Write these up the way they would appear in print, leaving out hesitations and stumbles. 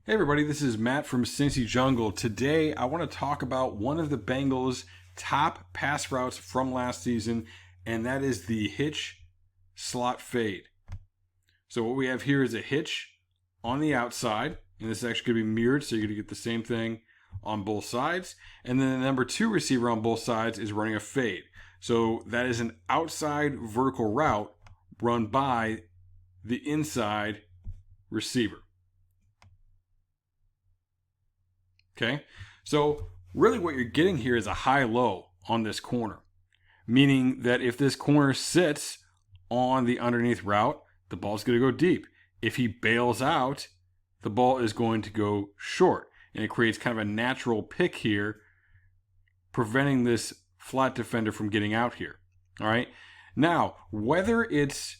Hey everybody, this is Matt from Cincy Jungle. Today I want to talk about one of the Bengals' top pass routes from last season, and that is the hitch slot fade. So what we have here is a hitch on the outside, and this is actually going to be mirrored, so you're going to get the same thing on both sides. And then the number 2 receiver on both sides is running a fade. So that is an outside vertical route run by the inside receiver. Okay, so really what you're getting here is a high-low on this corner, meaning that if this corner sits on the underneath route, the ball's going to go deep. If he bails out, the ball is going to go short, and it creates kind of a natural pick here, preventing this flat defender from getting out here. All right, now whether it's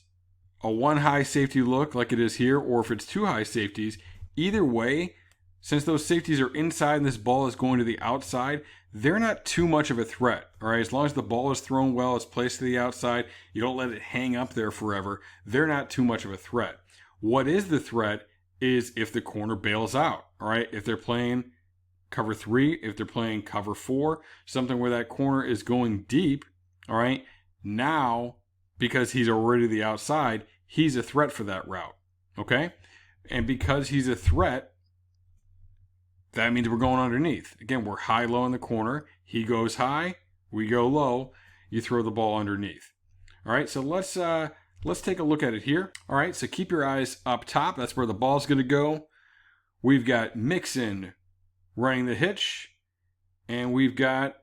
a one high safety look like it is here, or if it's two high safeties, either way, since those safeties are inside and this ball is going to the outside, they're not too much of a threat. All right, as long as the ball is thrown well, it's placed to the outside, you don't let it hang up there forever, they're not too much of a threat. What is the threat is if the corner bails out. All right, if they're playing cover 3, if they're playing cover 4, something where that corner is going deep, all right, now, because he's already the outside, he's a threat for that route, okay? And because he's a threat, that means we're going underneath. Again, we're high-low in the corner. He goes high, we go low. You throw the ball underneath. All right, so let's take a look at it here. All right, so keep your eyes up top. That's where the ball's going to go. We've got Mixon running the hitch, and we've got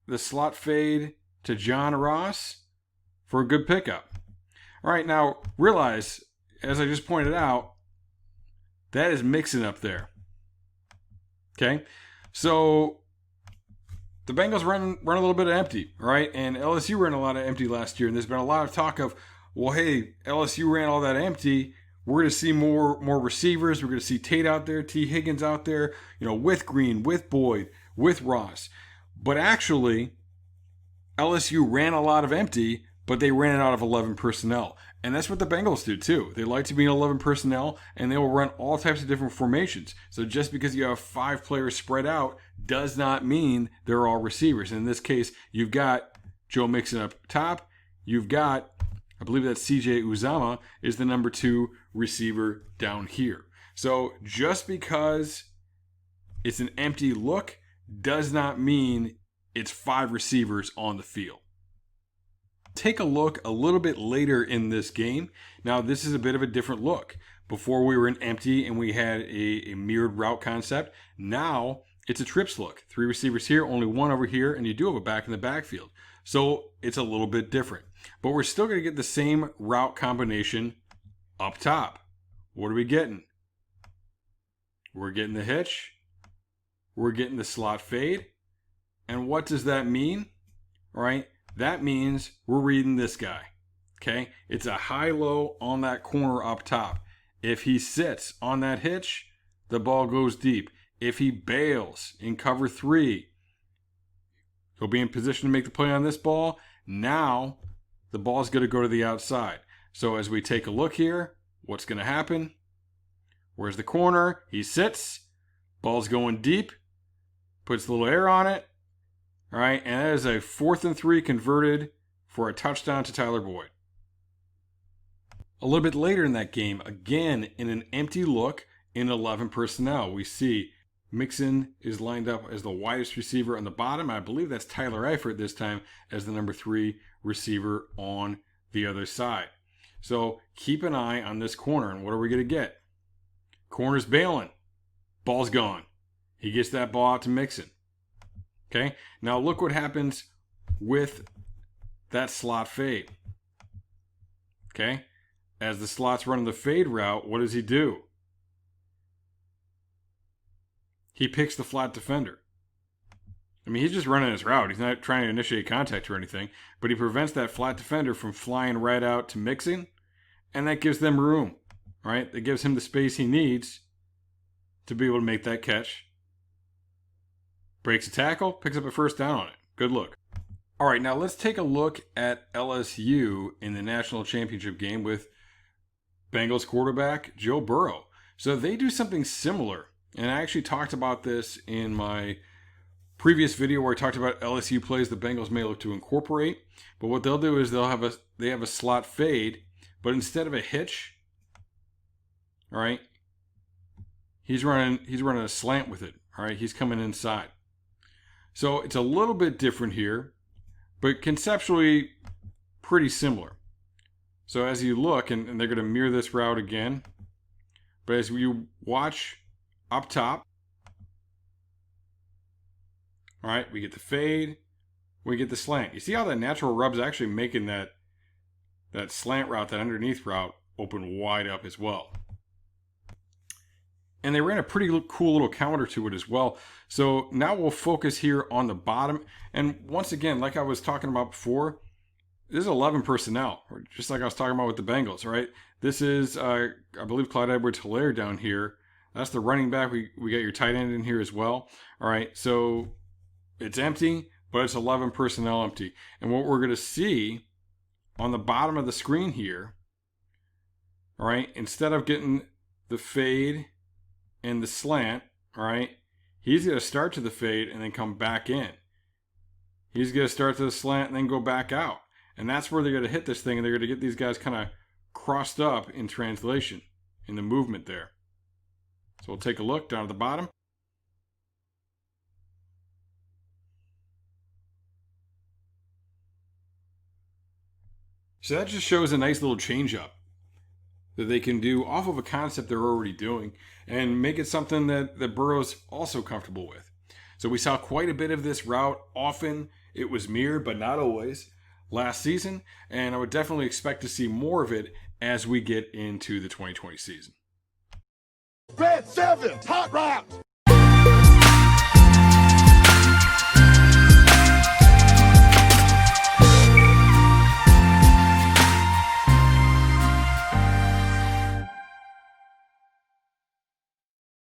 the slot fade to John Ross for a good pickup. All right, now realize, as I just pointed out, that is Mixon up there. Okay, so the Bengals run a little bit of empty, right? And LSU ran a lot of empty last year, and there's been a lot of talk of, well, hey, LSU ran all that empty. We're going to see more receivers. We're going to see Tate out there, T. Higgins out there, with Green, with Boyd, with Ross. But actually, LSU ran a lot of empty, but they ran it out of 11 personnel. And that's what the Bengals do too. They like to be in 11 personnel, and they will run all types of different formations. So just because you have 5 players spread out does not mean they're all receivers. And in this case, you've got Joe Mixon up top. You've got, I believe that's CJ Uzomah is the number 2 receiver down here. So just because it's an empty look does not mean it's 5 receivers on the field. Take a look a little bit later in this game. Now, this is a bit of a different look. Before we were in empty and we had a mirrored route concept. Now, it's a trips look. 3 receivers here, only 1 over here, and you do have a back in the backfield. So, it's a little bit different. But we're still going to get the same route combination up top. What are we getting? We're getting the hitch. We're getting the slot fade. And what does that mean? All right. That means we're reading this guy, okay? It's a high-low on that corner up top. If he sits on that hitch, the ball goes deep. If he bails in cover 3, he'll be in position to make the play on this ball. Now, the ball's going to go to the outside. So as we take a look here, what's going to happen? Where's the corner? He sits. Ball's going deep. Puts a little air on it. All right, and that is a 4th and 3 converted for a touchdown to Tyler Boyd. A little bit later in that game, again, in an empty look in 11 personnel, we see Mixon is lined up as the widest receiver on the bottom. I believe that's Tyler Eifert this time as the number 3 receiver on the other side. So keep an eye on this corner, and what are we going to get? Corner's bailing. Ball's gone. He gets that ball out to Mixon. Okay, now look what happens with that slot fade. Okay, as the slot's running the fade route, what does he do? He picks the flat defender. I mean, he's just running his route. He's not trying to initiate contact or anything, but he prevents that flat defender from flying right out to Mixon, and that gives them room, right? That gives him the space he needs to be able to make that catch. Breaks a tackle, picks up a first down on it. Good look. All right, now let's take a look at LSU in the national championship game with Bengals quarterback Joe Burrow. So they do something similar And I actually talked about this in my previous video where I talked about LSU plays the Bengals may look to incorporate. But what they'll do is they have a slot fade, but instead of a hitch, all right, he's running a slant with it. All right, he's coming inside. So it's a little bit different here, but conceptually pretty similar. So as you look, and they're going to mirror this route again, but as you watch up top, all right, we get the fade, we get the slant. You see how that natural rub's actually making that slant route, that underneath route, open wide up as well. And they ran a pretty cool little counter to it as well. So now we'll focus here on the bottom. And once again, like I was talking about before, this is 11 personnel, just like I was talking about with the Bengals, right? This is, I believe, Clyde Edwards-Helaire down here. That's the running back. We got your tight end in here as well. All right, so it's empty, but it's 11 personnel empty. And what we're going to see on the bottom of the screen here, all right, instead of getting the fade and the slant, all right, he's going to start to the fade and then come back in. He's going to start to the slant and then go back out. And that's where they're going to hit this thing, and they're going to get these guys kind of crossed up in translation, in the movement there. So we'll take a look down at the bottom. So that just shows a nice little change up that they can do off of a concept they're already doing and make it something that Burrow's also comfortable with. So we saw quite a bit of this route. Often it was mirrored, but not always, last season. And I would definitely expect to see more of it as we get into the 2020 season. Red 7, hot route.